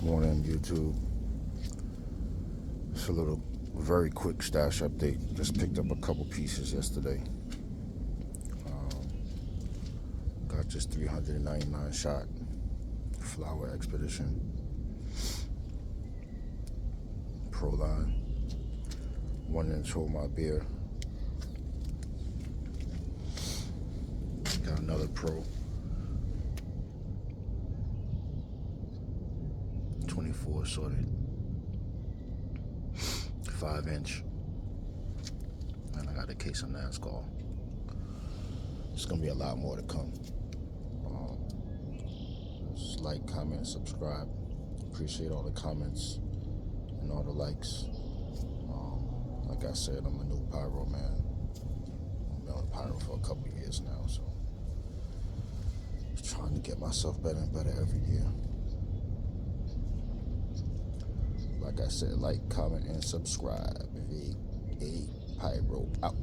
Morning, YouTube. It's a little very quick stash update. Just picked up a couple pieces yesterday. Got this 399 shot Flower Expedition Pro line. 1-inch hold my beer. Got another Pro 24 sorted 5-inch, and I got a case of NASCAR. There's gonna be a lot more to come. Just like, comment, subscribe. Appreciate all the comments and all the likes. Like I said, I'm a new pyro man. I've been on pyro for a couple years now, so just trying to get myself better and better every year. Like I said, like, comment, and subscribe. V8 Pyro out.